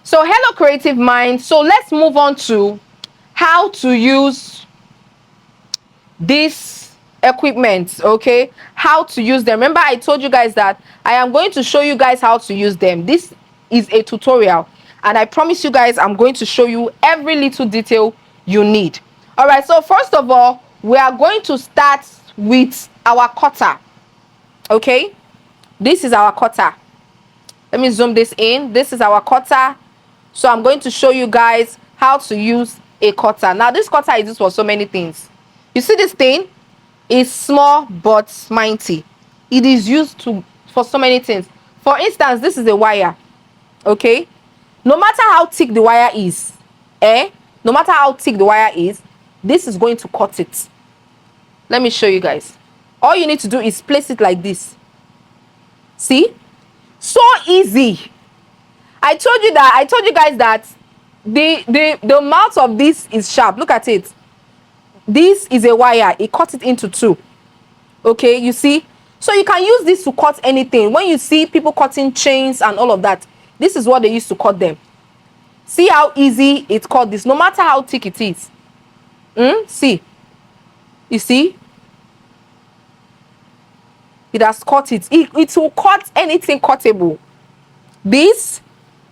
So hello creative mind. So let's move on to how to use this equipment. Okay, how to use them. Remember I told you guys that I am going to show you guys how to use them. This is a tutorial and I promise you guys I'm going to show you every little detail you need. All right, so first of all we are going to start with our cutter. Okay, this is our cutter. Let me zoom this in. This is our cutter. So I'm going to show you guys how to use a cutter. Now this cutter is used for so many things. You see this thing is small but mighty. It is used for so many things. For instance, this is a wire. Okay, no matter how thick the wire is, no matter how thick the wire is, this is going to cut it. Let me show you guys. All you need to do is place it like this. See, so easy. I told you guys that the mouth of this is sharp. Look at it. This is a wire. It cuts it into two. Okay, you see, so you can use this to cut anything. When you see people cutting chains and all of that, this is what they used to cut them. See how easy it cut this, no matter how thick it is. See, you see, it has cut it. It will cut anything cuttable. This,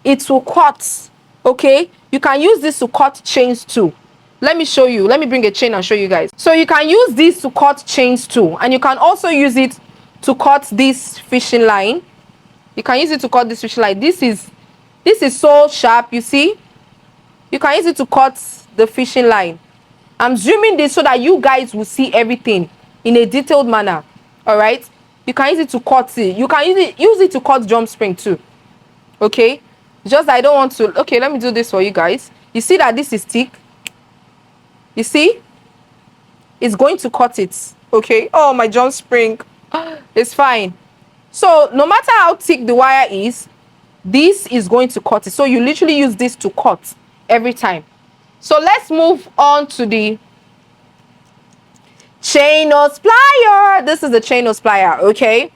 it will cut. Okay, you can use this to cut chains too. Let me show you. Let me bring a chain and show you guys. So you can use this to cut chains too, and you can also use it to cut this fishing line. You can use it to cut this fishing line. This is so sharp. You see, you can use it to cut the fishing line. I'm zooming this so that you guys will see everything in a detailed manner. All right, you can use it to cut it. You can use it to cut drum spring too. Okay, just I don't want to. Okay, let me do this for you guys. You see that this is thick. You see, it's going to cut it. Okay, oh, my drum spring, it's fine. So no matter how thick the wire is, this is going to cut it. So you literally use this to cut every time. So let's move on to the chain nose plier. This is the chain nose plier. Okay,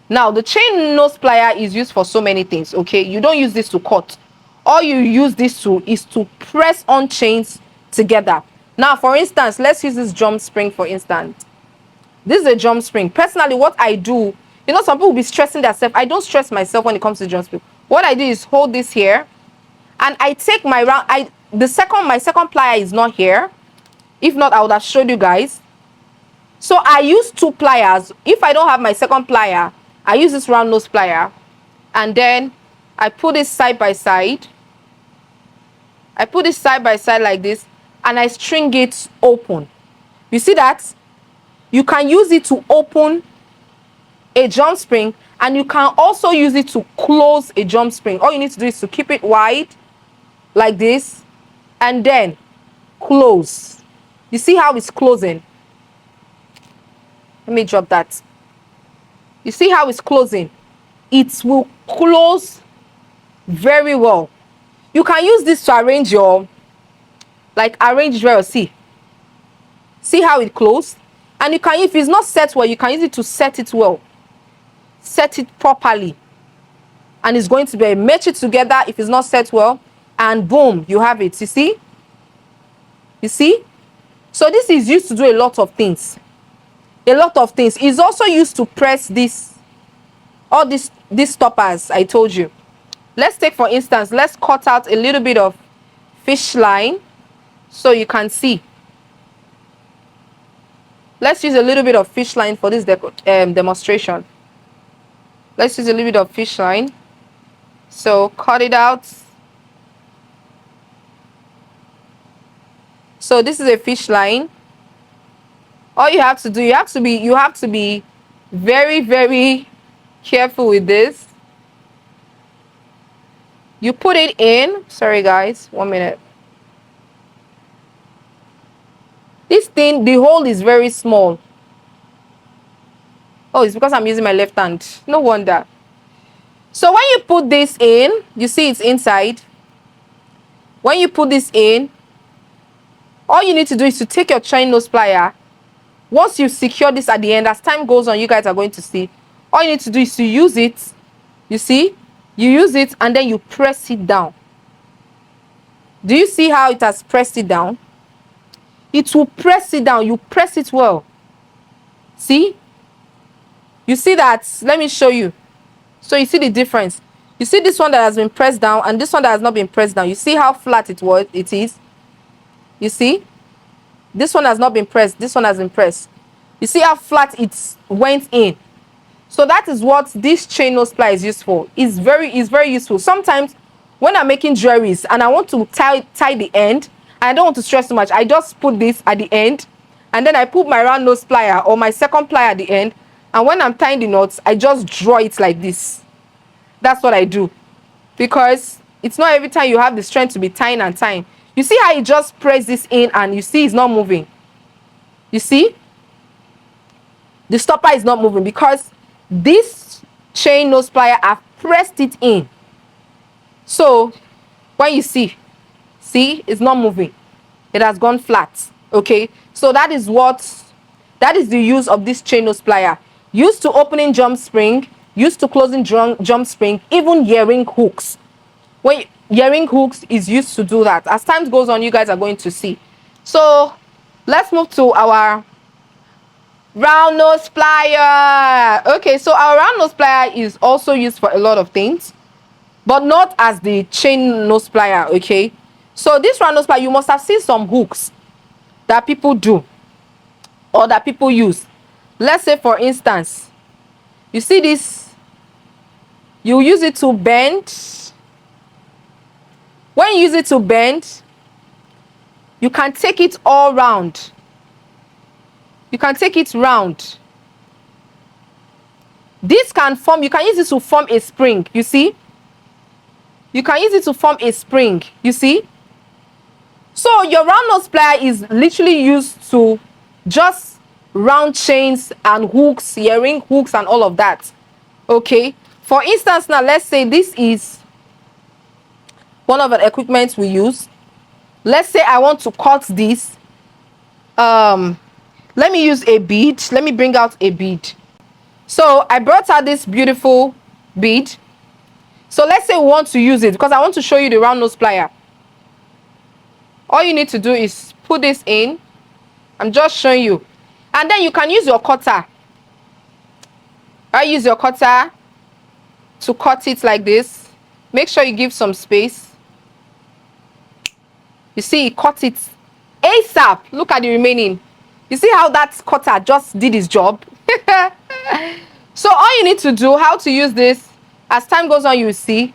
now the chain nose plier is used for so many things. Okay, you don't use this to cut. All you use this to is to press on chains together. Now for instance, let's use this drum spring for instance. This is a drum spring. Personally, what I do, you know, some people will be stressing themselves. I don't stress myself when it comes to drum spring. What I do is hold this here and I take my round. My second plier is not here. If not, I would have showed you guys. So I use two pliers. If I don't have my second plier, I use this round nose plier, and then I put it side by side. I put it side by side like this, and I string it open. You see that? You can use it to open a drum spring, and you can also use it to close a drum spring. All you need to do is to keep it wide like this, and then close. You see how it's closing? Let me drop that. You see how it's closing? It will close very well. You can use this to arrange your, arrange well. See how it closed? And you can, if it's not set well, you can use it to set it well. Set it properly. And it's going to be, match it together if it's not set well. And boom, you have it. You see? You see? So this is used to do a lot of things. A lot of things. It's also used to press this, all these stoppers I told you. Let's take, for instance, let's cut out a little bit of fish line so you can see. Let's use a little bit of fish line for this demonstration. Let's use a little bit of fish line. So cut it out. So this is a fish line. All you have to do, you have to be very, very careful with this. You put it in. Sorry guys, 1 minute. This thing, the hole is very small. Oh, it's because I'm using my left hand. No wonder. So when you put this in, you see it's inside. When you put this in, all you need to do is to take your chain nose plier. Once you secure this at the end, as time goes on, you guys are going to see. All you need to do is to use it. You see? You use it and then you press it down. Do you see how it has pressed it down? It will press it down. You press it well. See? You see that? Let me show you. So you see the difference. You see this one that has been pressed down and this one that has not been pressed down. You see how flat it is? You see? This one has not been pressed. This one has been pressed. You see how flat it went in? So that is what this chain nose plier is used for. It's very useful. Sometimes when I'm making jewelries and I want to tie the end, and I don't want to stress too much, I just put this at the end, and then I put my round nose plier or my second plier at the end, and when I'm tying the knots, I just draw it like this. That's what I do, because it's not every time you have the strength to be tying and tying. You see how you just press this in and you see it's not moving? You see? The stopper is not moving because this chain nose plier, I've pressed it in. So when you see it's not moving. It has gone flat. Okay, so that is the use of this chain nose plier. Used to opening jump spring, used to closing jump spring, even earring hooks. When earring hooks is used to do that. As time goes on, you guys are going to see. So let's move to our round nose plier. Okay, so our round nose plier is also used for a lot of things, but not as the chain nose plier. Okay, so this round nose plier, you must have seen some hooks that people do or that people use. Let's say, for instance, you see this, you use it to bend. When you use it to bend, you can take it all round. You can take it round. This can form, you can use it to form a spring. You see? You can use it to form a spring. You see? So your round nose plier is literally used to just round chains and hooks, earring hooks and all of that. Okay? For instance, now let's say this is one of the equipment we use. Let's say I want to cut this. Let me use a bead. Let me bring out a bead. So I brought out this beautiful bead. So let's say we want to use it because I want to show you the round nose plier. All you need to do is put this in. I'm just showing you. And then you can use your cutter. I use your cutter to cut it like this. Make sure you give some space. You see, cut it ASAP. Look at the remaining. You see how that cutter just did his job? So all you need to do, how to use this, as time goes on, you will see,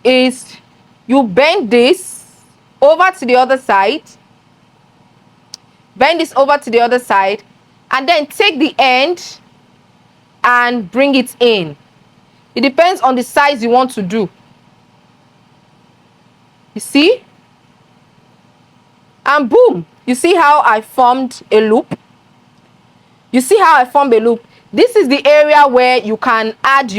is you bend this over to the other side. Bend this over to the other side. And then take the end and bring it in. It depends on the size you want to do. You see? And boom, you see how I formed a loop? You see how I formed a loop? This is the area where you can add if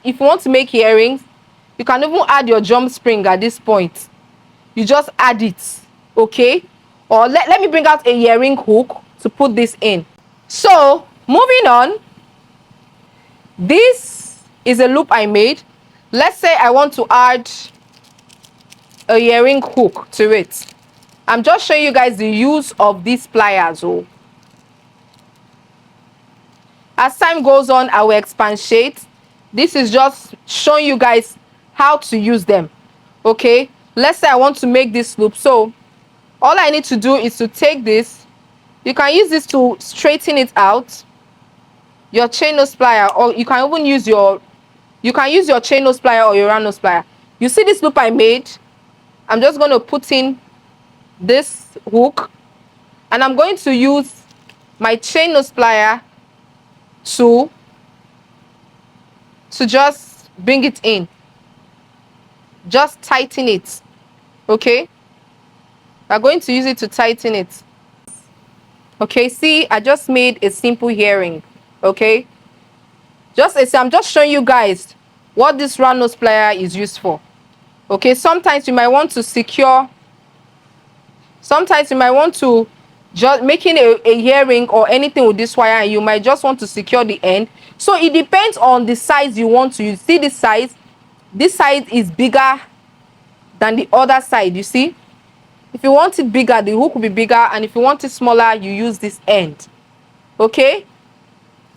you want to make earrings, you can even add your jump spring at this point. You just add it, okay? Or let me bring out a earring hook to put this in. So, moving on, this is a loop I made. Let's say I want to add a earring hook to it. I'm just showing you guys the use of these pliers. Oh. As time goes on, I will expatiate. This is just showing you guys how to use them. Okay, let's say I want to make this loop. So all I need to do is to take this. You can use this to straighten it out, your chain nose plier, or you can even use your chain nose plier or your round nose plier. You see this loop I made? I'm just going to put in this hook, and I'm going to use my chain nose plier to just bring it in. Just tighten it. Okay, we're going to use it to tighten it. Okay, see, I just made a simple earring. Okay, I'm just showing you guys what this round nose plier is used for. Okay, sometimes you might want to secure, sometimes you might want to just making a earring or anything with this wire, and you might just want to secure the end. So it depends on the size you want to use. See this size? this side is bigger than the other side. You see, if you want it bigger, the hook will be bigger, and if you want it smaller, you use this end. Okay,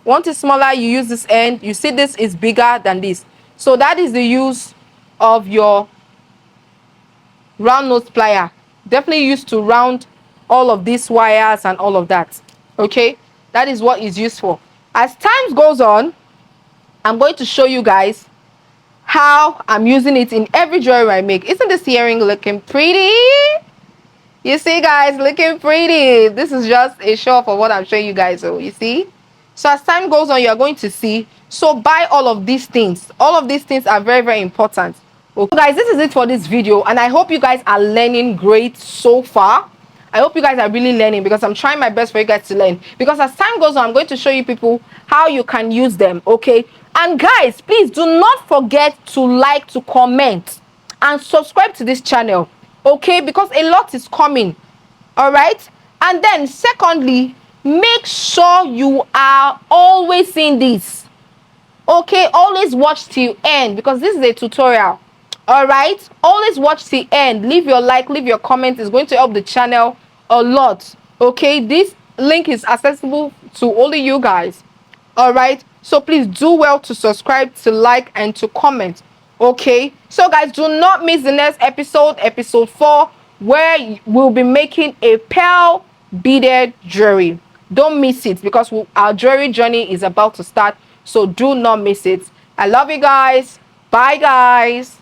want it smaller, you use this end. You see, this is bigger than this, so that is the use of your round nose plier. Definitely used to round all of these wires and all of that. Okay, that is what is used for. As time goes on, I'm going to show you guys how I'm using it in every jewelry I make. Isn't this earring looking pretty? You see, guys, looking pretty. This is just a show for what I'm showing you guys. So you see, so as time goes on, you're going to see. So buy all of these things. All of these things are very, very important. Okay, guys, this is it for this video, and I hope you guys are learning great so far. I hope you guys are really learning, because I'm trying my best for you guys to learn. Because as time goes on, I'm going to show you people how you can use them. Okay, and guys, please do not forget to like, to comment, and subscribe to this channel. Okay, because a lot is coming. All right, and then secondly, make sure you are always seeing this. Okay, always watch till end, because this is a tutorial. All right, always watch till end. Leave your like, leave your comment. It's going to help the channel a lot. Okay, this link is accessible to only you guys. All right, so please do well to subscribe, to like, and to comment. Okay, so guys, do not miss the next episode 4, where we'll be making a pearl beaded jewelry. Don't miss it, because our jewelry journey is about to start. So do not miss it. I love you guys. Bye, guys.